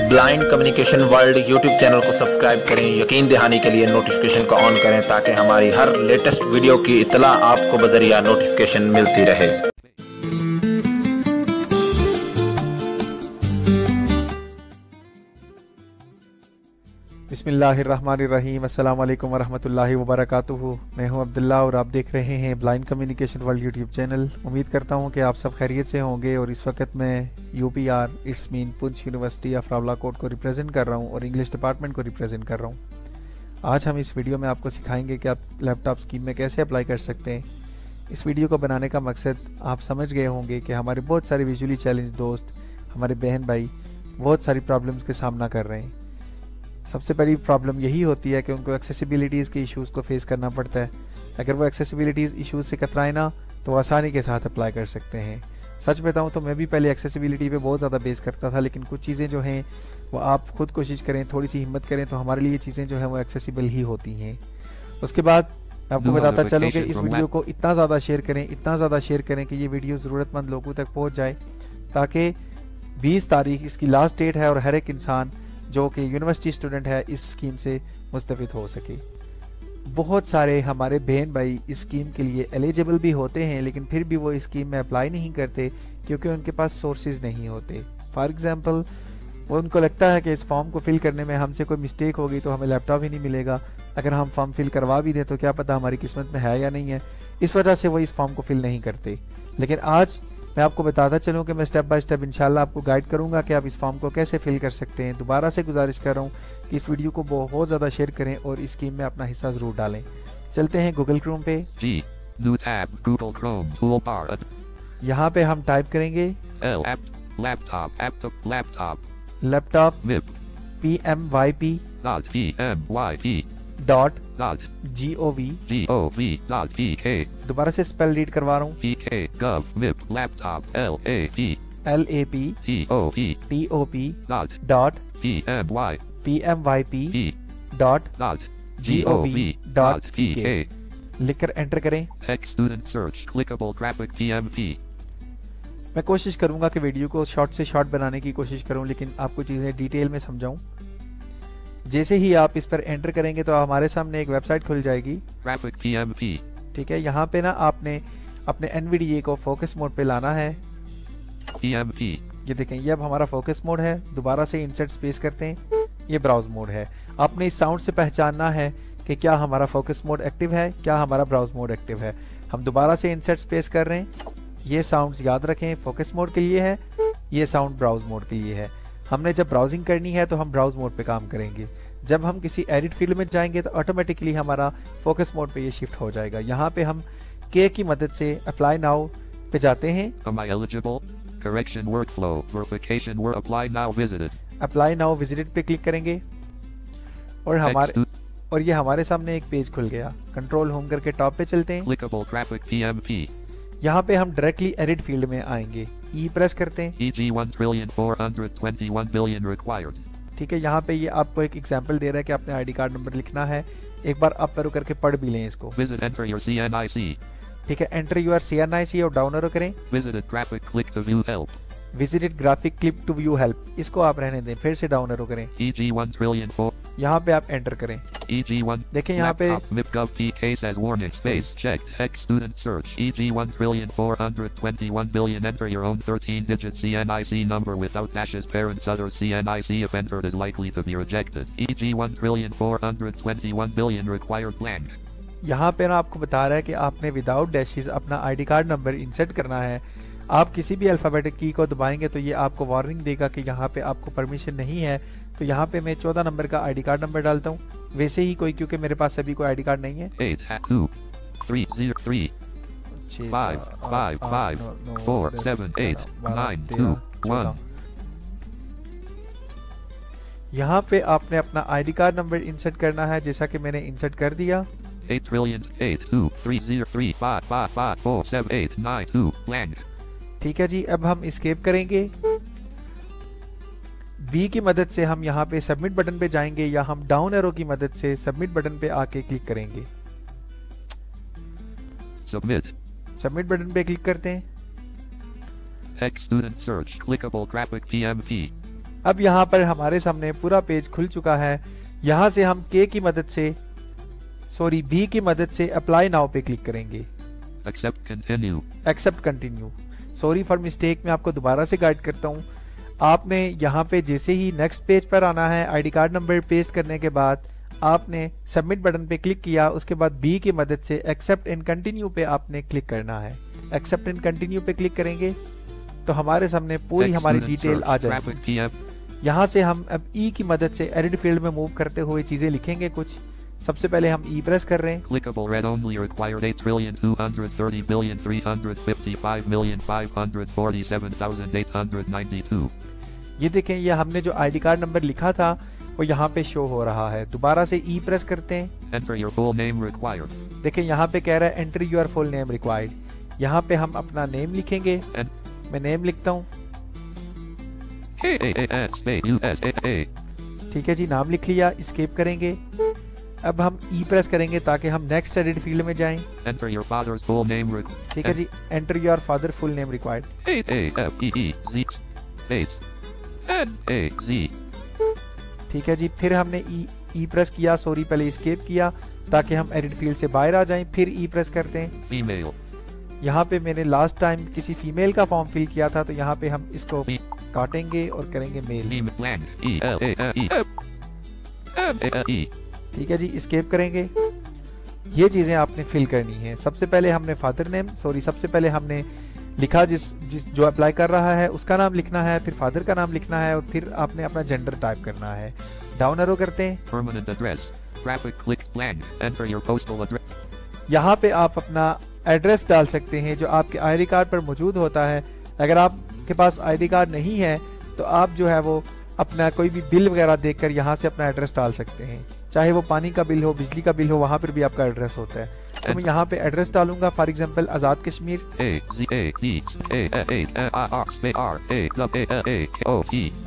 Blind communication world YouTube channel को subscribe करें। यकीन दहानी के लिए नोटिफिकेशन को ऑन करें ताकि हमारी हर लेटेस्ट वीडियो की इत्तला आपको बजरिया नोटिफिकेशन मिलती रहे। बिस्मिल्लाहिर्रहमानिर्रहीम। अस्सलाम वालेकुम वरहमतुल्लाहि वबरकातुहू। मैं हूं अब्दुल्ला और आप देख रहे हैं blind communication world YouTube channel. उम्मीद करता हूं कि आप सब खैरियत से होंगे और इस वक्त मैं UPR it's mean Poonch university of Rawalakot को रिप्रेजेंट कर रहा हूं और इंग्लिश डिपार्टमेंट को रिप्रेजेंट कर रहा हूं। आज हम इस वीडियो में आपको सिखाएंगे कि आप लैपटॉप स्कीम में कैसे अप्लाई कर सकते हैं। इस वीडियो को बनाने का मकसद आप समझ गए होंगे कि हमारे बहुत सारे विजुअली चैलेंज दोस्त, हमारे बहन भाई बहुत सारी प्रॉब्लम्स के सामना कर रहे हैं। सबसे बड़ी प्रॉब्लम यही होती है कि उनको एक्सेसिबिलिटीज़ के इश्यूज़ को फेस करना पड़ता है। अगर वो एक्सेसिबिलिटीज़ इश्यूज़ से कतराए ना तो आसानी के साथ अप्लाई कर सकते हैं। सच बताऊं तो मैं भी पहले एक्सेसिबिलिटी पे बहुत ज़्यादा बेस करता था, लेकिन कुछ चीज़ें जो हैं वो आप खुद कोशिश करें, थोड़ी सी हिम्मत करें तो हमारे लिए चीज़ें जो हैं वो एक्सेसिबल ही होती हैं। उसके बाद मैं आपको बताता चलूँ कि इस वीडियो को इतना ज़्यादा शेयर करें कि ये वीडियो ज़रूरतमंद लोगों तक पहुँच जाए, ताकि 20 तारीख इसकी लास्ट डेट है और हर एक इंसान जो कि यूनिवर्सिटी स्टूडेंट है इस स्कीम से मुस्तफ़िद हो सके। बहुत सारे हमारे बहन भाई इस स्कीम के लिए एलिजिबल भी होते हैं, लेकिन फिर भी वो इस स्कीम में अप्लाई नहीं करते क्योंकि उनके पास सोर्सेज नहीं होते। फॉर एग्जांपल, वो उनको लगता है कि इस फॉर्म को फिल करने में हमसे कोई मिस्टेक होगी तो हमें लैपटॉप ही नहीं मिलेगा। अगर हम फॉर्म फिल करवा भी दें तो क्या पता हमारी किस्मत में है या नहीं है। इस वजह से वो इस फॉर्म को फिल नहीं करते। लेकिन आज मैं आपको बताता चलूँ कि मैं स्टेप बाय स्टेप इंशाल्लाह आपको गाइड करूंगा कि आप इस फॉर्म को कैसे फिल कर सकते हैं। दोबारा से गुजारिश कर रहा हूँ कि इस वीडियो को बहुत ज़्यादा शेयर करें और इस स्कीम में अपना हिस्सा ज़रूर डालें। चलते हैं गूगल क्रोम पे। यहाँ पे हम टाइप करेंगे लैपटॉप PMYP.gov. दोबारा से स्पेल रीड करवा रहा हूँ। laptop.PMYP.gov.pk लिखकर एंटर करें। मैं कोशिश करूंगा कि वीडियो को शॉर्ट से शॉर्ट बनाने की कोशिश करूं, लेकिन आपको चीज़ें डिटेल में समझाऊं। जैसे ही आप इस पर एंटर करेंगे तो हमारे सामने एक वेबसाइट खुल जाएगी। ठीक है, यहाँ पे ना आपने अपने NVDA को फोकस मोड पे लाना है। ये देखें, ये अब हमारा फोकस मोड है। दोबारा से इंसर्ट स्पेस करते हैं, ये ब्राउज मोड है। आपने इस साउंड से पहचानना है कि क्या हमारा फोकस मोड एक्टिव है, क्या हमारा ब्राउज मोड एक्टिव है। हम दोबारा से इंसर्ट स्पेस कर रहे हैं। ये साउंड्स याद रखें, फोकस मोड के लिए है, ये साउंड ब्राउज मोड के लिए है। हमने जब ब्राउजिंग करनी है तो हम ब्राउज मोड पे काम करेंगे। जब हम किसी एडिट फील्ड में जाएंगे तो ऑटोमेटिकली हमारा फोकस मोड पे ये शिफ्ट हो जाएगा। यहाँ पे हम के की मदद से अप्लाई नाउ पे जाते हैं। अप्लाई नाउ विजिटेड पे क्लिक करेंगे और ये हमारे सामने एक पेज खुल गया। कंट्रोल होम करके टॉप पे चलते हैं। यहाँ पे हम डायरेक्टली एडिट फील्ड में आएंगे। ई प्रेस करते हैं। ठीक है, यहाँ पे ये आपको एक एग्जांपल दे रहा है कि आपने ID कार्ड नंबर लिखना है। एक बार अप एरो करके पढ़ भी लें इसको। ठीक है, एंटर योर CNIC और डाउन एरो करें। Visited graphic clip to view help, इसको आप रहने दें। फिर से डाउन एरो करें। यहाँ पे आप एंटर करें। देखें यहाँ पे enter your own 13-digit CNIC number without dashes parents other CNIC if entered is likely to be rejected. e.g. 1,421,000,000 required blank. यहाँ पे ना आपको बता रहा है कि आपने विदाउट डैशेस अपना ID कार्ड नंबर इंसर्ट करना है। आप किसी भी अल्फ़ाबेटिक की को दबाएंगे तो ये आपको वार्निंग देगा कि यहाँ पे आपको परमिशन नहीं है। तो यहाँ पे मैं 14 नंबर का ID कार्ड नंबर डालता हूँ। वैसे ही कोई, क्योंकि मेरे पास अभी कोई ID कार्ड नहीं है। 8,2,3,5,5,5,4,7,8,9,2,1. यहाँ पे आपने अपना ID कार्ड नंबर इंसर्ट करना है, जैसा कि मैंने इंसर्ट कर दिया। 8,3,3,5,5,5,4,7,8,9,2 blank. ठीक है जी, अब हम एस्केप करेंगे। B की मदद से हम यहाँ पे सबमिट बटन पे जाएंगे या हम डाउन एरो की मदद से सबमिट बटन पे आके क्लिक करेंगे। सबमिट बटन पे क्लिक करते हैं। X student search clickable graphic PMP. अब यहाँ पर हमारे सामने पूरा पेज खुल चुका है। यहाँ से हम बी की मदद से अप्लाई नाउ पे क्लिक करेंगे। Accept continue. Sorry for mistake, मैं आपको दोबारा से गाइड करता हूँ। आपने यहाँ पे जैसे ही नेक्स्ट पेज पर आना है, आईडी कार्ड नंबर पेस्ट करने के बाद आपने सबमिट बटन पे क्लिक किया, उसके बाद बी की मदद से एक्सेप्ट एंड कंटिन्यू पे आपने क्लिक करना है। एक्सेप्ट एंड कंटिन्यू पे क्लिक करेंगे तो हमारे सामने पूरी हमारी डिटेल आ जाएगी। यहाँ से हम अब ई की मदद से एडिट फील्ड में मूव करते हुए चीजें लिखेंगे कुछ। सबसे पहले हम ई प्रेस कर रहे हैं। Clickable read only required 8,230,355,547,892। ये देखें, ये हमने जो आईडी कार्ड नंबर लिखा था वो यहाँ पे शो हो रहा है। दोबारा से ई प्रेस करते हैं। Enter your full name required। देखें यहाँ पे कह रहा है enter your full name required. यहाँ पे हम अपना नेम लिखेंगे। मैं नेम लिखता हूँ। ठीक है जी, नाम लिख लिया। एस्केप करेंगे। अब हम ई प्रेस करेंगे ताकि हम नेक्स्ट एडिट फील्ड में जाएं। Enter your father's full name ठीक है जी, enter your father full name required. ठीक है जी, फिर हमने ई प्रेस किया। सॉरी, पहले एस्केप किया ताकि हम एडिट फील्ड से बाहर आ जाएं। फिर ई प्रेस करते हैं। Female। यहाँ पे मैंने लास्ट टाइम किसी फीमेल का फॉर्म फिल किया था, तो यहाँ पे हम इसको काटेंगे और करेंगे मेल। ठीक है जी, एस्केप करेंगे। ये चीजें आपने फिल करनी है। सबसे पहले हमने फादर नेम, सबसे पहले हमने लिखा जिस जो अप्लाई कर रहा है उसका नाम लिखना है, फिर फादर का नाम लिखना है और फिर आपने अपना जेंडर टाइप करना है। डाउन एरो करते हैं। Permanent address, graphic click blank, enter your postal address। यहाँ पे आप अपना एड्रेस डाल सकते हैं जो आपके आईडी कार्ड पर मौजूद होता है। अगर आपके पास आईडी कार्ड नहीं है तो आप जो है वो अपना कोई भी बिल वगैरह देखकर यहाँ से अपना एड्रेस डाल सकते हैं। चाहे वो पानी का बिल हो, बिजली का बिल हो, वहाँ पर भी आपका एड्रेस होता है। तो मैं यहाँ पे एड्रेस डालूंगा, फॉर एग्जांपल आज़ाद कश्मीर।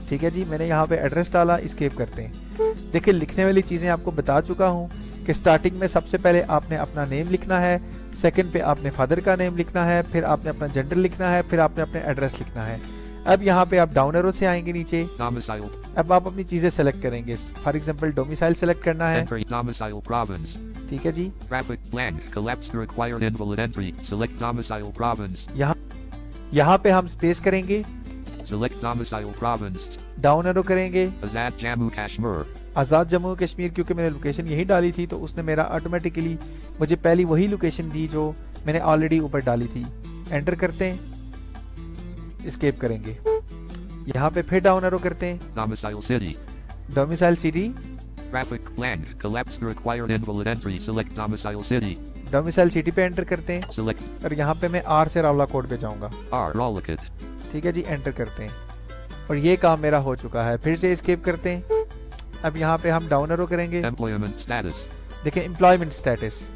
ठीक है जी, मैंने यहाँ पे एड्रेस डाला। एस्केप करते हैं। देखिए, लिखने वाली चीज़ें आपको बता चुका हूँ कि स्टार्टिंग में सबसे पहले आपने अपना नेम लिखना है, सेकंड पे आपने फादर का नेम लिखना है, फिर आपने अपना जेंडर लिखना है, फिर आपने अपने एड्रेस लिखना है। अब यहाँ पे आप डाउन एरो से आएंगे नीचे। अब आप अपनी चीजें सेलेक्ट करेंगे। फॉर एग्जांपल डोमिसाइल सेलेक्ट करना है। ठीक है जी, यहाँ पे हम स्पेस करेंगे। डाउन एरो करेंगे। आजाद जम्मू कश्मीर, क्योंकि मैंने लोकेशन यही डाली थी तो उसने मेरा ऑटोमेटिकली मुझे पहली वही लोकेशन दी जो मैंने ऑलरेडी ऊपर डाली थी। एंटर करते हैं। एस्केप करेंगे। यहाँ पे फिर डाउन एरो करते हैं। Domicile city. डोमिसाइल सिटी पे एंटर करते हैं। और यहाँ पे मैं आर से रावला कोट पे जाऊंगा। ठीक है जी, एंटर करते हैं और ये काम मेरा हो चुका है। फिर से एस्केप करते हैं। अब यहाँ पे हम डाउन एरो करेंगे। देखिए, एम्प्लॉयमेंट स्टेटस,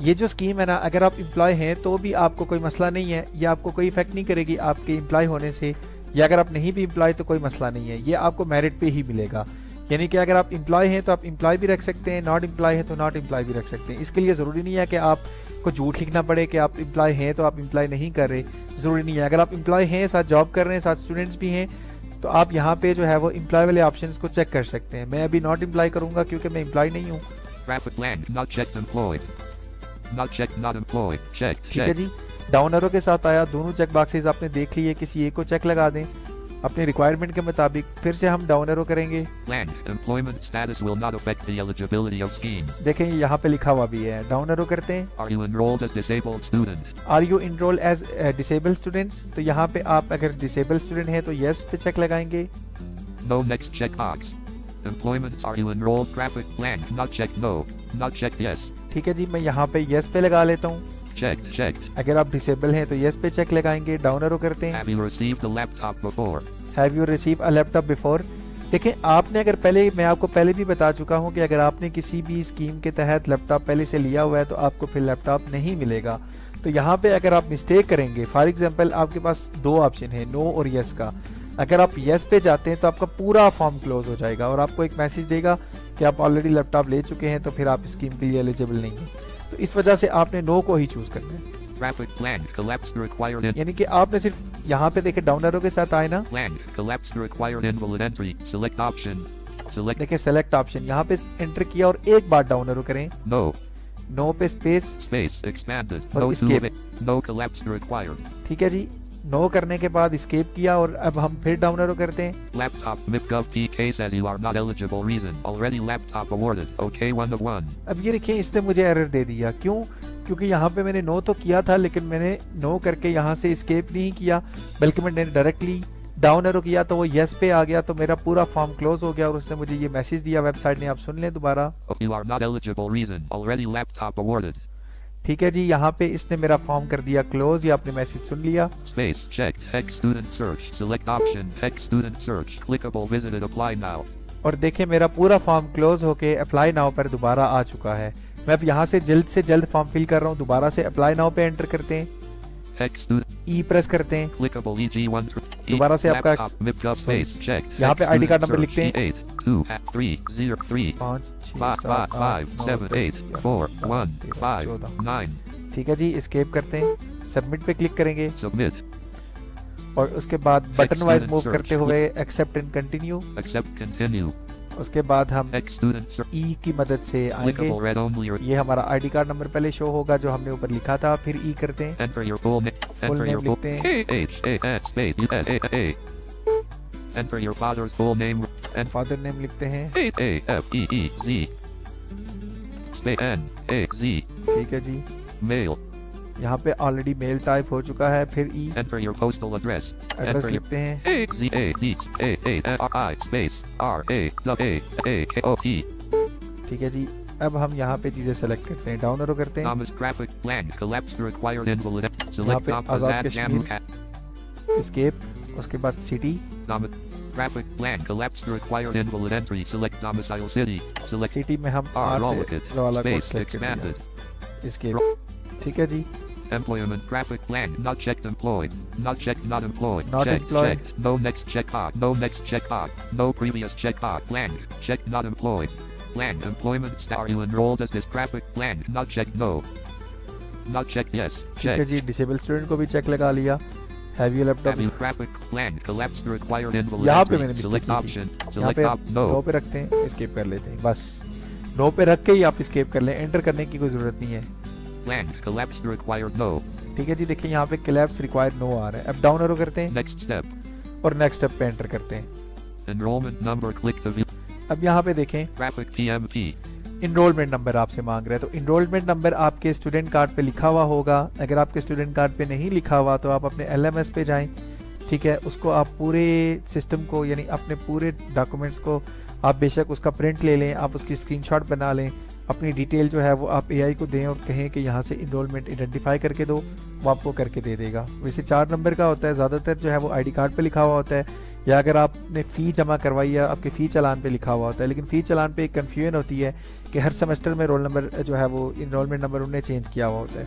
ये जो स्कीम है ना, अगर आप एम्प्लॉय हैं तो भी आपको कोई मसला नहीं है, ये आपको कोई इफेक्ट नहीं करेगी आपके एम्प्लॉय होने से, या अगर आप नहीं भी एम्प्लॉय तो कोई मसला नहीं है, ये आपको मेरिट पे ही मिलेगा। यानी कि अगर आप एम्प्लॉय हैं तो आप एम्प्लॉय भी रख सकते हैं, नॉट एम्प्लॉय है तो नॉट एम्प्लॉय भी रख सकते हैं। इसके लिए ज़रूरी नहीं है कि आपको झूठ लिखना पड़े कि आप एम्प्लॉय हैं तो आप एम्प्लॉय नहीं कर रहे, ज़रूरी नहीं है। अगर आप एम्प्लॉय हैं, साथ जॉब कर रहे हैं, साथ स्टूडेंट्स भी हैं, तो आप यहाँ पे जो है वो एम्प्लॉय वाले ऑप्शंस को चेक कर सकते हैं। मैं अभी नॉट एम्प्लॉय करूँगा क्योंकि मैं एम्प्लॉय नहीं हूँ। ठीक है जी, डाउन एरो के साथ आया। दोनों चेक बॉक्सेस आपने देख लिए, किसी एक को चेक लगा दें अपने रिक्वायरमेंट के मुताबिक। फिर से हम डाउन एरो करेंगे। देखें, यहाँ पे लिखा हुआ भी है। डाउन एरो करते हैं। Are you enrolled as disabled students, तो यहाँ पे आप अगर डिसेबल्ड स्टूडेंट हैं तो यस पे चेक लगाएंगे। No next checkbox. Employment, are you enrolled? Graphic blank, not checked, no, not checked, yes. ठीक है जी, मैं यहाँ पे यस पे लगा लेता हूँ। Checked. अगर आप डिसेबल हैं तो यस पे चेक लगाएंगे। डाउन एरो करते हैं। Have you received a laptop before? Have you received a laptop before? देखें, आपने अगर पहले, मैं आपको पहले भी बता चुका हूँ कि अगर आपने किसी भी स्कीम के तहत लैपटॉप पहले से लिया हुआ है तो आपको फिर लैपटॉप नहीं मिलेगा। तो यहाँ पे अगर आप मिस्टेक करेंगे, फॉर एग्जाम्पल आपके पास दो ऑप्शन है, नो और यस का। अगर आप यस पे जाते हैं तो आपका पूरा फॉर्म क्लोज हो जाएगा और आपको एक मैसेज देगा कि आप ऑलरेडी लैपटॉप ले चुके हैं, तो फिर आप स्कीम के लिए एलिजिबल नहीं हैं। तो इस वजह से आपने नो को ही चूज करना है। Graphic blank. Collapsed required in. यानी कि आपने सिर्फ यहाँ पे देखे डाउन एरो के साथ आए ना, Blank. Collapsed required invalid entry. Select option. Select. देखिए सेलेक्ट ऑप्शन यहाँ पे एंटर किया और एक बार डाउन एरो करें, No. नो पे स्पेस, Space. Expanded. और No escape. to. No collapsed required. ठीक है जी। नो करने के बाद escape किया और अब हम फिर डाउन एरो करते हैं। Laptop MIPGov PK says you are not eligible. Reason. Already laptop awarded. OK 1 of 1. अब ये देखिए इसने मुझे एरर दे दिया, क्यों? क्योंकि यहाँ पे मैंने नो तो किया था लेकिन मैंने नो करके यहाँ से escape नहीं किया, बल्कि मैंने डायरेक्टली डाउन एरो किया तो वो यस पे आ गया, तो मेरा पूरा फॉर्म क्लोज हो गया और उसने मुझे ये मैसेज दिया वेबसाइट ने। आप सुन लें दोबारा। You are not eligible. Reason. Already laptop awarded. ठीक है जी, यहाँ पे इसने मेरा फॉर्म कर दिया क्लोज, ये आपने मैसेज सुन लिया। Space checked. Hex student search. Select option. Hex student search. Clickable. Visited. Apply now. और देखें मेरा पूरा फॉर्म क्लोज होके अप्लाई नाउ पर दोबारा आ चुका है। मैं अब यहाँ से जल्द फॉर्म फिल कर रहा हूँ। दोबारा से अप्लाई नाउ पे एंटर करते हैं, Hex student. ई प्रेस करते हैं, Clickable. EG1. दोबारा से आपका Laptop MIPGov space checked. यहाँ पे Hex ID card student number लिखते हैं। 8 2 3 0 3 5 6 5 7 5 7 8 4 1 5 9. ठीक है जी, एस्केप करते हैं, सबमिट पे क्लिक करेंगे Submit. और उसके बाद button wise student move search. करते हुए accept and continue. Accept. Continue. उसके बाद हम Hex student search. ई की मदद से आएंगे। Clickable. Read only. Or ये हमारा आईडी कार्ड नंबर पहले शो होगा जो हमने ऊपर लिखा था, फिर ई करते हैं, enter your full name. Full Enter your name full. लिखते हैं, H A S space U S A A. Enter your father's full name. And father name लिखते हैं। A F E E Z. Space N A Z. ठीक है जी, Mail. यहाँ पे already mail type हो चुका है, फिर ई Enter your postal address. Address Enter your लिखते हैं, A Z A D A A R I space R A W A A K O T. ठीक है जी। अब हम यहाँ पे चीजें सेलेक्ट करते हैं, डाउन एरो करते हैं, Thomas graphic blank collapsed required invalid. यहाँ Select पे Tom आजाद Azad Jammu कश्मीर, एस्केप, उसके बाद city, Thomas graphic blank collapsed required invalid entry. Select domicile city. Select city में हम R आर Rollicket से वाला कोड space सेलेक्ट कर expanded. दिया, एस्केप। ठीक है जी, Employment graphic blank not checked employed. Not checked not employed. Not checked, employed. checked. No next check box. No next check box. No previous check box. Blank. Checked not employed. Blank. Employment star you enrolled as this graphic blank not checked no. Not checked yes. ठीक है Checked. जी। Disable student को भी check लगा लिया। Have you Have laptop, you graphic blank collapsed required invalid यहाँ पे entry. मैंने Select mistake की option. थी, यहाँ Select पे op नो no. पे रखते हैं, एस्केप कर लेते हैं, बस नो पे रख के ही आप एस्केप कर लें, एंटर करने की कोई जरूरत नहीं है। Blank collapsed required no. ठीक है जी, देखिए यहाँ पे कोलैप्स रिक्वायर्ड नो आ रहा है। अब डाउन एरो करते हैं Next step. और नेक्स्ट स्टेप पे एंटर करते हैं। Enrollment number click to view. अब यहाँ पे देखें Graphic PMP. इनरोलमेंट नंबर आपसे मांग रहा है, तो इनरोलमेंट नंबर आपके स्टूडेंट कार्ड पे लिखा हुआ होगा। अगर आपके स्टूडेंट कार्ड पे नहीं लिखा हुआ तो आप अपने LMS पे जाएं, ठीक है, उसको आप पूरे सिस्टम को यानी अपने पूरे डॉक्यूमेंट्स को आप बेशक उसका प्रिंट ले लें, आप उसकी स्क्रीनशॉट बना लें, अपनी डिटेल जो है वो आप AI को दें और कहें कि यहाँ से इनरोलमेंट आइडेंटिफाई करके दो, वो आपको करके दे देगा। वैसे 4 नंबर का होता है, ज़्यादातर जो है वो आईडी कार्ड पे लिखा हुआ होता है, या अगर आपने फ़ी जमा करवाई है आपके फ़ी चालान पे लिखा हुआ होता है। लेकिन फ़ी चालान पे एक कन्फ्यूजन होती है कि हर सेमेस्टर में रोल नंबर जो है वो इनरोलमेंट नंबर उन्हें चेंज किया हुआ होता है।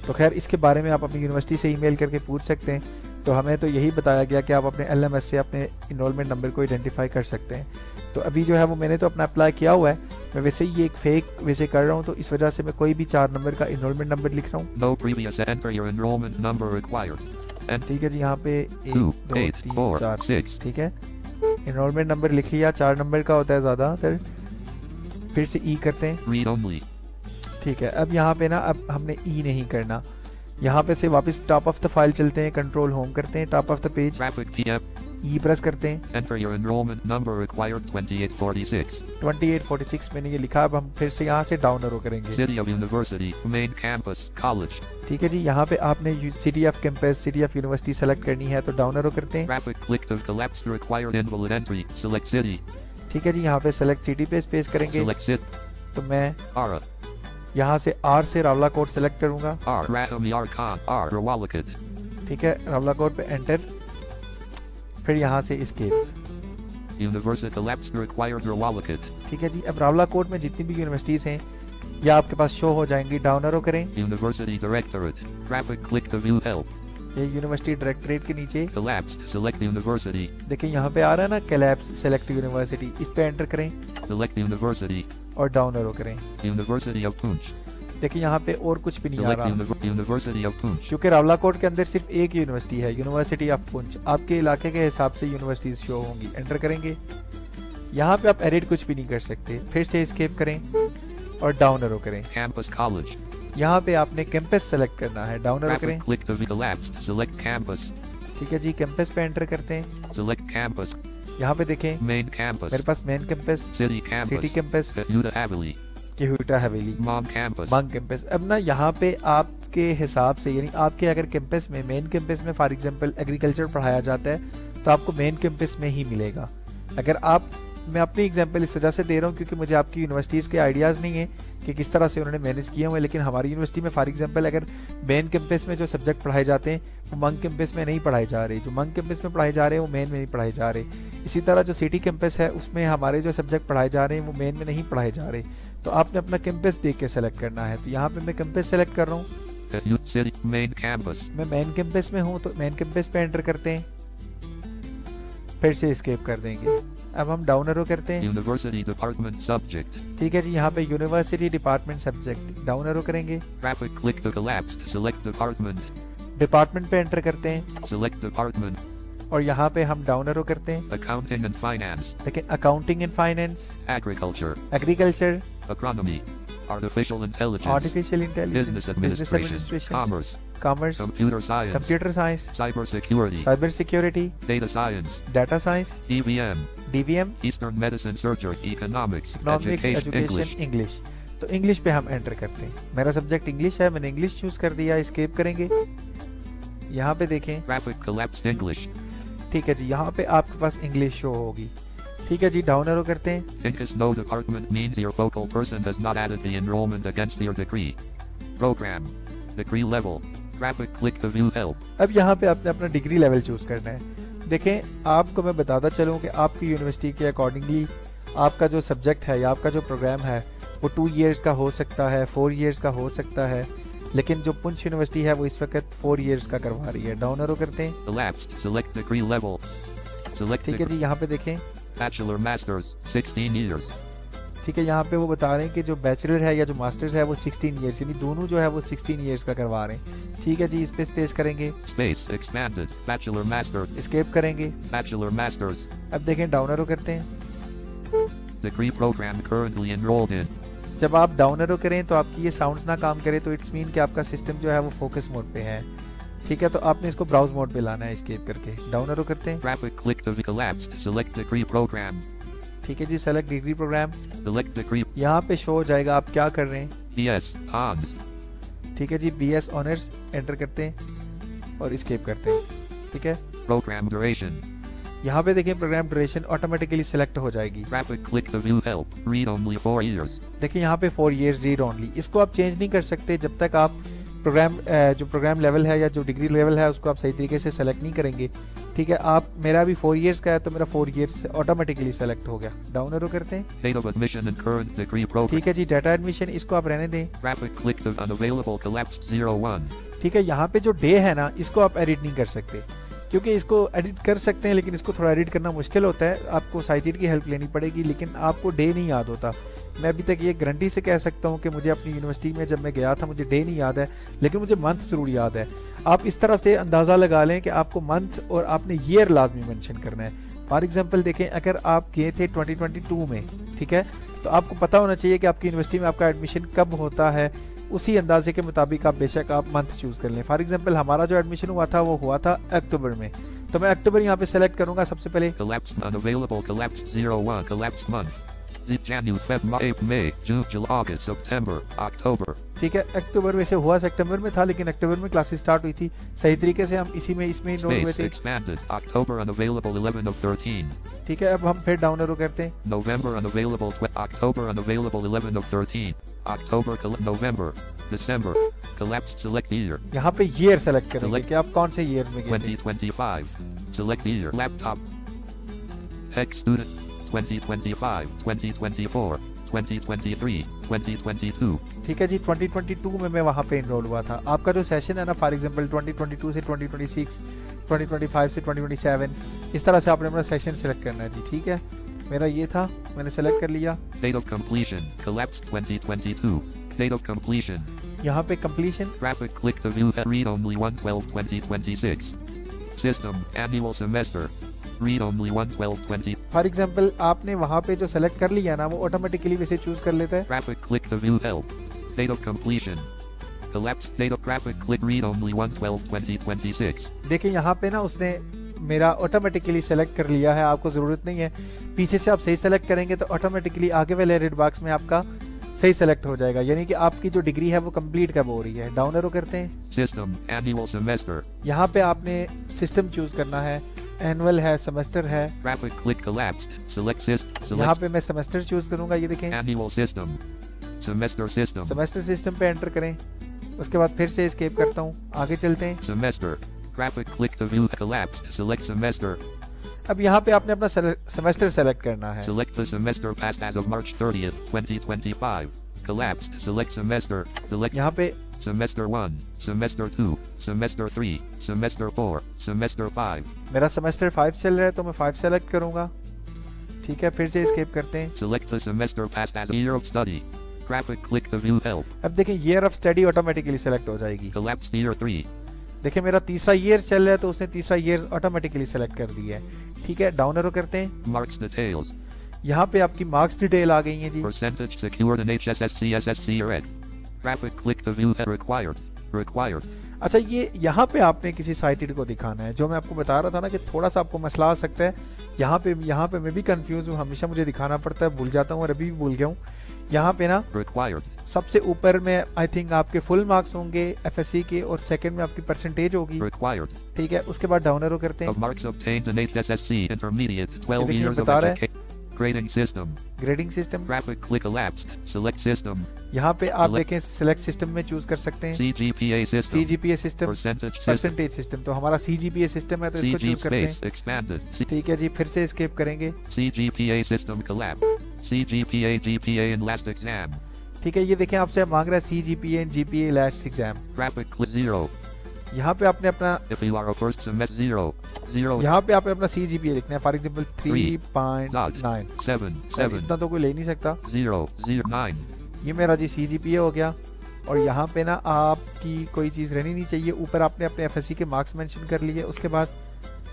तो खैर इसके बारे में आप अपनी यूनिवर्सिटी से ईमेल करके पूछ सकते हैं। तो हमें तो यही बताया गया कि आप अपने LMS से अपने इनरोलमेंट नंबर को आइडेंटिफाई कर सकते हैं। तो अभी जो है वो मैंने तो अपना अप्लाई किया हुआ है, मैं वैसे ही ये एक फेक वैसे कर रहा हूँ, तो इस वजह से मैं कोई भी 4 नंबर का इनरोलमेंट नंबर लिख रहा हूँ। No previous enter your enrollment number required. And ठीक है जी, यहाँ पे 1 2 2 8 3 4 4 6. ठीक है, इनरोलमेंट नंबर लिख लिया, 4 नंबर का होता है ज़्यादातर। फिर से ई करते हैं, Read only. ठीक है। अब यहाँ पे ना अब हमने ई नहीं करना, यहाँ पे से वापस टॉप ऑफ द फाइल चलते हैं, कंट्रोल होम करते हैं, top of the page, Graphic PM. E press करते हैं, Enter your enrollment number required 2846. 2846 मैंने ये लिखा। अब हम फिर से यहाँ से डाउन एरो करेंगे, City of University, main campus, college. ठीक है जी। यहाँ पे आपने city off campus, city of university select करनी है, तो डाउन एरो करते हैं, Graphic click to collapsed required invalid entry. Select city. ठीक है जी। यहाँ पे सेलेक्ट सिटी पे स्पेस करेंगे, Select city. तो मैं Ara. यहाँ से आर से रावला कोट सेलेक्ट करूँगा, R. Ratham Yarkhan. R. Rawalakad. ठीक है, रावला कोट पे एंटर, फिर यहाँ से escape, University collapsed required Rawalakad. ठीक है जी। अब रावला कोट में जितनी भी यूनिवर्सिटीज़ हैं या आपके पास शो हो जाएंगी, डाउन एरो करें, University Directorate. Graphic click to view help. ये यूनिवर्सिटी डायरेक्टरेट के नीचे Collapsed. Select university. देखिए यहाँ पे आ रहा है ना कोलैप्स सेलेक्ट यूनिवर्सिटी, इस पे एंटर करें Select university. और डाउन एरो करें। University of Poonch. देखिए यहाँ पे और कुछ भी नहीं आ Select रहा, University of Punch. क्योंकि रावलाकोट के अंदर सिर्फ एक यूनिवर्सिटी है, यूनिवर्सिटी ऑफ पुंछ। आपके इलाके के हिसाब से यूनिवर्सिटीज शो होंगी। एंटर करेंगे, यहाँ पे आप एडिट कुछ भी नहीं कर सकते। फिर से एस्केप करें और डाउन एरो करें। Campus College. यहाँ पे आपने कैंपस सेलेक्ट करना है, डाउन एरो करें। Traffic click to be collapsed. Select campus. ठीक है जी, कैंपस पे एंटर करते हैं। Select campus. यहाँ पे देखें Main campus. मेरे पास main campus, City campus. City campus, Utah Haveli. यूटा हवेली, Mom campus. मंग कैंपस। अब ना यहाँ पे आपके हिसाब से, यानी आपके अगर कैंपस में, मेन कैंपस में फॉर एग्जांपल एग्रीकल्चर पढ़ाया जाता है तो आपको मेन कैंपस में ही मिलेगा। अगर आप, मैं अपनी एग्जांपल इस वजह से दे रहा हूँ क्योंकि मुझे आपकी यूनिवर्सिटीज़ के आइडियाज़ नहीं है कि किस तरह से उन्होंने मैनेज किए हुए हैं, लेकिन हमारी यूनिवर्सिटी में फॉर एग्जांपल अगर मेन कैंपस में जो सब्जेक्ट पढ़ाए जाते हैं वो मंग कैंपस में नहीं पढ़ाए जा रहे, जो मंग कैंपस में पढ़ाए जा रहे हैं वो मेन में नहीं पढ़ाए जा रहे। इसी तरह जो सिटी कैंपस है उसमें हमारे जो सब्जेक्ट पढ़ाए जा रहे हैं वो मेन में नहीं पढ़ाए जा रहे। तो आपने अपना कैंपस देख के सेलेक्ट करना है। तो यहाँ पे मैं कैंपस सेलेक्ट कर रहा हूँ, City main campus. मैं मेन कैंपस में हूँ तो मेन कैंपस पे एंटर करते हैं, फिर से एस्केप कर देंगे। अब हम डाउन एरो करते हैं। University department subject. ठीक है जी, यहाँ पे university department subject, down arrow करेंगे। Traffic click to collapsed. Select department. Department पे एंटर करते हैं Select department. और यहाँ पे हम डाउन एरो करते हैं। Accounting and finance. लेकिन accounting and finance, Agriculture. Agriculture, Agronomy. Artificial intelligence. Artificial intelligence, Business business administration. Administration, Commerce. Commerce, Computer science. Computer science, Cybersecurity. Cyber security, Data science. Data science, EVM. DVM, Eastern Medicine Surgery. Economics. Economics, Education. Education, English. English. तो English पे हम enter करते हैं। मेरा subject English है, मैंने English choose कर दिया। एस्केप करेंगे, यहाँ पे देखें। Traffic collapsed English. ठीक है जी, यहाँ पे आपके पास इंग्लिश शो होगी। ठीक है जी, डाउन एरो करते हैं। Think is no department means your focal person has not added the enrollment against your degree. Program. Degree level. Traffic click to view help. अब यहाँ पे आपने अपना डिग्री लेवल चूज करना है। देखें, आपको मैं बताता चलूँ कि आपकी यूनिवर्सिटी के अकॉर्डिंगली आपका जो सब्जेक्ट है या आपका जो प्रोग्राम है वो 2 इयर्स का हो सकता है, 4 इयर्स का हो सकता है, लेकिन जो पुंछ यूनिवर्सिटी है वो इस वक्त 4 इयर्स का करवा रही है। डाउन एरो करते हैं। Collapsed. Select degree level. Select ठीक है degree. जी, यहाँ पे देखें। Bachelor Masters. 16 years. ठीक है, यहाँ पे वो बता रहे हैं कि जो बैचलर है या जो मास्टर्स है वो 16 इयर्स, यानी दोनों जो है वो 16 इयर्स का करवा रहे हैं। ठीक है जी, इस पे स्पेस करेंगे, Space expanded. Bachelor Master. Escape करेंगे। Bachelor Masters. अब देखें, डाउन एरो करते हैं। Degree program currently enrolled in. जब आप डाउन एरो करें तो आपकी ये साउंड्स ना काम करे तो इट्स मीन कि आपका सिस्टम जो है वो फोकस मोड पे है। ठीक है, तो आपने इसको ब्राउज मोड पे लाना है। एस्केप करके डाउन एरो करते हैं। Traffic click to be collapsed. Select degree program. ठीक है जी, select degree program, Select degree. यहाँ पे शो हो जाएगा आप क्या कर रहे हैं। BS. Honors. ठीक है जी, BS ऑनर्स एंटर करते हैं और एस्केप करते हैं। ठीक है, Program duration. यहाँ पे देखिए प्रोग्राम ड्यूरेशन ऑटोमेटिकली सिलेक्ट हो जाएगी। Traffic click to view help. Read only 4 years. देखिए यहाँ पे 4 इयर्स रीड ओनली, इसको आप चेंज नहीं कर सकते जब तक आप प्रोग्राम जो प्रोग्राम लेवल है या जो डिग्री लेवल है उसको आप सही तरीके से सेलेक्ट नहीं करेंगे। ठीक है, आप, मेरा भी 4 इयर्स का है तो मेरा 4 इयर्स ऑटोमेटिकली सेलेक्ट हो गया। डाउन एरो करते हैं। Date of admission and current degree program. ठीक है जी, डाटा एडमिशन इसको आप रहने दें। Traffic click to unavailable collapsed 01. ठीक है, यहाँ पे जो डे है ना इसको आप एडिट नहीं कर सकते, क्योंकि इसको एडिट कर सकते हैं लेकिन इसको थोड़ा एडिट करना मुश्किल होता है। आपको साइटेड की हेल्प लेनी पड़ेगी, लेकिन आपको डे नहीं याद होता। मैं अभी तक ये गारंटी से कह सकता हूँ कि मुझे अपनी यूनिवर्सिटी में जब मैं गया था मुझे डे नहीं याद है, लेकिन मुझे मंथ ज़रूर याद है। आप इस तरह से अंदाज़ा लगा लें कि आपको मंथ और आपने ईयर लाजमी मेंशन करना है। फॉर एग्जांपल देखें, अगर आप गए थे 2022 में, ठीक है, तो आपको पता होना चाहिए कि आपकी यूनिवर्सिटी में आपका एडमिशन कब होता है। उसी अंदाजे के मुताबिक आप बेशक आप मंथ चूज़ कर लें। फॉर एग्जांपल हमारा जो एडमिशन हुआ था वो हुआ था अक्टूबर में, तो मैं अक्टूबर यहाँ पे सेलेक्ट करूँगा सबसे पहले। Collapsed unavailable collapsed 01 collapsed month. January, February, May, June, July, August, September, October. ठीक है, अक्टूबर में से हुआ सितंबर में था, लेकिन अक्टूबर में क्लासेस स्टार्ट हुई थी। सही तरीके से हम इसी में इसमें नोट हुए Space थे। expanded. October unavailable 11 of 13. ठीक है, अब हम फिर डाउन एरो करते हैं। November unavailable October unavailable 11 of 13. October November, December. Collapsed select year. यहाँ पे ईयर सेलेक्ट करेंगे Select- कि आप कौन से ईयर में गए थे। 2025. Select year. Laptop. Ex student. 2025, 2024, 2023, 2022. ठीक है जी, 2022 में मैं वहाँ पे इनरोल हुआ था। आपका जो सेशन है ना, फॉर एग्जांपल 2022 से 2026, 2025 से 2027, इस तरह से आपने अपना सेशन सेलेक्ट करना है जी। ठीक है, मेरा ये था, मैंने सेलेक्ट कर लिया। Date of completion. Collapsed 2022. Date of completion. यहाँ पे completion, Graphic click to view read only 1/12/2026. System annual semester. Read only 1/12/20. For example आपने वहाँ पे जो सेलेक्ट कर लिया ना वो ऑटोमेटिकली वैसे चूज कर लेता है। Graphic click to view help. Date of completion. Collapsed date of graphic click read only 1/12/2026. देखिए यहाँ पे ना उसने मेरा ऑटोमेटिकली सेलेक्ट कर लिया है, आपको ज़रूरत नहीं है। पीछे से आप सही सेलेक्ट करेंगे तो ऑटोमेटिकली आगे वाले रेड बॉक्स में आपका सही सेलेक्ट हो जाएगा, यानी कि आपकी जो डिग्री है वो कंप्लीट कब हो रही है। डाउन एरो करते हैं। System annual semester. यहाँ पे आपने सिस्टम चूज करना है, एनुअल है, सेमेस्टर है। Graphic click collapsed. Select यहाँ पे मैं सेमेस्टर चूज करूंगा, ये देखें annual system. Semester system. Semester system पे एंटर करें, उसके बाद फिर से एस्केप करता हूँ, आगे चलते हैं। Semester. Graphic click to view collapsed. Select semester. अब यहाँ पे आपने अपना सेमेस्टर सेलेक्ट करना है। Select the semester passed as of March 30th, 2025. Collapsed. Select semester. Select यहाँ पे semester 1, semester 2, semester 3, semester 4, semester 5. मेरा सेमेस्टर 5 चल रहा है तो मैं 5 सेलेक्ट करूंगा। ठीक है, फिर से एस्केप करते हैं। Select the semester passed as year of study. Graphic click to view help. अब देखें year of study automatically select हो जाएगी। Collapsed year 3. देखिए मेरा तीसरा ईयर चल रहा है तो उसने तीसरा ईयर ऑटोमेटिकली सेलेक्ट कर दिया है। ठीक है, डाउन एरो करते हैं। Marks details. यहाँ पे आपकी मार्क्स डिटेल आ गई है जी। Percentage secured in HSSC SSC or ED. Graphic click to view required. Required. अच्छा, ये यहाँ पे आपने किसी साइटेड को दिखाना है। जो मैं आपको बता रहा था ना कि थोड़ा सा आपको मसला आ सकता है। यहाँ पे मैं भी कंफ्यूज हूँ, हमेशा मुझे दिखाना पड़ता है, भूल जाता हूँ और अभी भी भूल गया हूँ। यहाँ पे ना Required. सबसे ऊपर में आई थिंक आपके फुल मार्क्स होंगे एफएससी के और सेकंड में आपकी परसेंटेज होगी। Required. ठीक है, उसके बाद डाउन एरो करते Of हैं। marks obtained in HSSC intermediate 12 देखिए, years of बता रहा है। education. Grading system. Grading system, Graphic click collapsed. Select system. यहाँ पे आप Select- देखें सिलेक्ट सिस्टम में चूज कर सकते हैं। CGPA system. CGPA system, Percentage system. Percentage system, तो हमारा CGPA सिस्टम है तो इसको CG चूज करते space हैं। expanded. ठीक है जी, फिर से एस्केप करेंगे। CGPA system collapse. CGPA GPA in last exam. ठीक है, ये देखें आपसे मांग रहा है CGPA and GPA last exam. Graphic click 0. यहाँ पे आपने अपना If you are a first semester 0. 0. यहाँ पे आपने अपना CGPA लिखना है। For example 3.9। 7 7 इतना तो कोई ले नहीं सकता। 0 0 9. ये मेरा जी CGPA हो गया। और यहाँ पे ना आपकी कोई चीज़ रहनी नहीं चाहिए। ऊपर आपने अपने एफएससी के मार्क्स मेंशन कर लिए। उसके बाद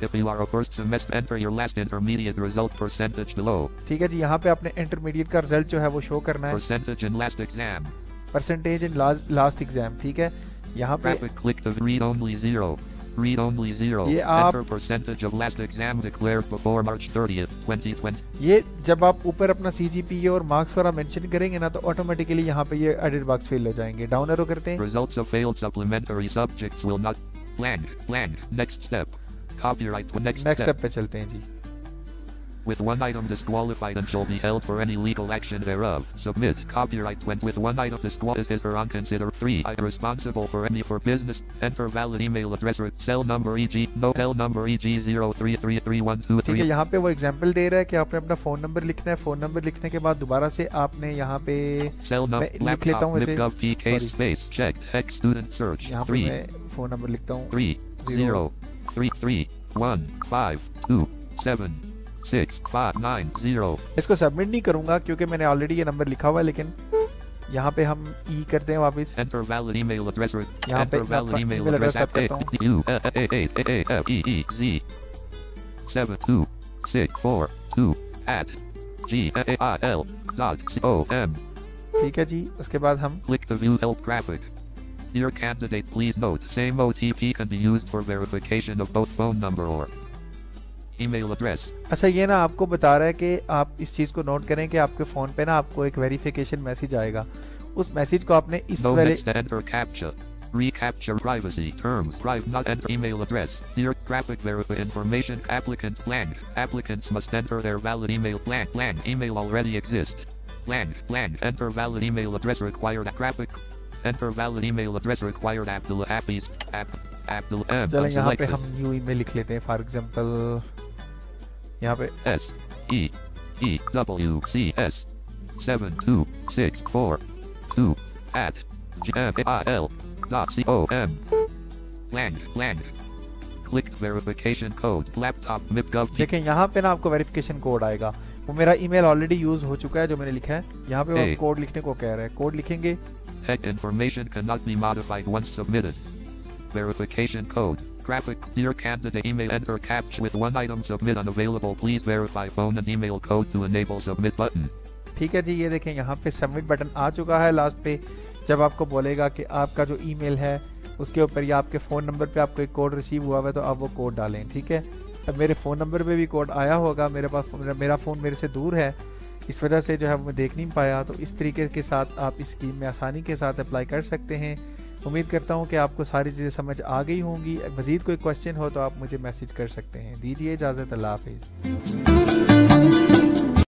If you are a first semester, enter your last intermediate result percentage below. ठीक है जी, यहाँ पे आपने इंटरमीडिएट का रिजल्ट जो है वो शो करना है। Percentage in last exam. Percentage in last exam. ठीक है, यहाँ पे Graphic click to read only 0. Read only 0. ये आप- Enter percentage of last exam declared before March 30th, 2020. ये जब आप ऊपर अपना CGPA और मार्क्स वाला मेंशन करेंगे ना तो ऑटोमेटिकली यहाँ पे ये एडिट बॉक्स फिल हो जाएंगे। डाउन एरो करते हैं। Results of failed supplementary subjects will not. Blank. Next step. Copyright. Next next step. Step पे चलते हैं जी। With one item disqualified and shall be held for any legal action thereof. Submit. Copyright went with one item disqualified is or unconsidered 3. I responsible for any for business. Enter valid email address or cell number EG. No cell number EG 0333123. ठीक है, यहाँ पे वो example दे रहा है कि आपने अपना फोन नंबर लिखना है। फोन नंबर लिखने के बाद दोबारा से आपने यहाँ पे Cell मैं number लिख लेता laptop हूँ इसे। libgov p case Sorry. space checked hex student search यहाँ पे 3 मैं फोन नंबर लिखता हूँ 3 0 3 3 1 5 2 7 6 5 9 0. इसको सबमिट नहीं करूंगा क्योंकि मैंने ऑलरेडी ये नंबर लिखा हुआ है, लेकिन यहाँ पे हम ई करते हैं वापस। Enter valid email address or यहाँ पे enter मैं valid अपना email email address address at type करता u a f e e z 72642 at gmail.com. ठीक है जी, उसके बाद हम Click to view help graphic. Dear candidate, please note, same OTP can be used for verification of both phone number or email address. अच्छा, ये ना आपको बता रहा है कि आप इस चीज़ को नोट करें कि आपके फ़ोन पे ना आपको एक वेरिफिकेशन मैसेज आएगा। उस मैसेज को आपने इस No वाले next enter captcha. Recapture privacy terms. Private not enter email address. Dear graphic verify information. Applicant blank. Applicants must enter their valid email blank. Blank email already exists. Blank. Enter valid email address required. Graphic. Enter valid email address required. Abdullah Appies. Abdullah M. चलें यहाँ पे Unselected. हम new email लिख लेते हैं। For example यहाँ पे S E E W C S 72642 at gmail.com. Blank. Click verification code. Laptop MIPGov. देखें, यहाँ पे ना आपको वेरिफिकेशन कोड आएगा। वो मेरा ईमेल ऑलरेडी यूज हो चुका है जो मैंने लिखा है। यहाँ पे वो Hey. कोड लिखने को कह रहा है। कोड लिखेंगे Head information cannot be modified once submitted. Verification code. Graphic. Dear candidate, email enter captcha with one item, submit unavailable. Please verify phone and email code to enable submit button. ठीक है जी, ये देखें यहाँ पे submit button आ चुका है last पे। जब आपको बोलेगा कि आपका जो ईमेल है उसके ऊपर या आपके फ़ोन नंबर पे आपको एक कोड रिसीव हुआ है तो आप वो कोड डालें। ठीक है, अब मेरे फ़ोन नंबर पे भी कोड आया होगा, मेरे पास मेरा फ़ोन मेरे से दूर है, इस वजह से जो है मैं देख नहीं पाया। तो इस तरीके के साथ आप इस स्कीम में आसानी के साथ अप्लाई कर सकते हैं। उम्मीद करता हूँ कि आपको सारी चीज़ें समझ आ गई होंगी। मज़ीद कोई क्वेश्चन हो तो आप मुझे मैसेज कर सकते हैं। दीजिए इजाज़त, अल्लाह हाफिज़।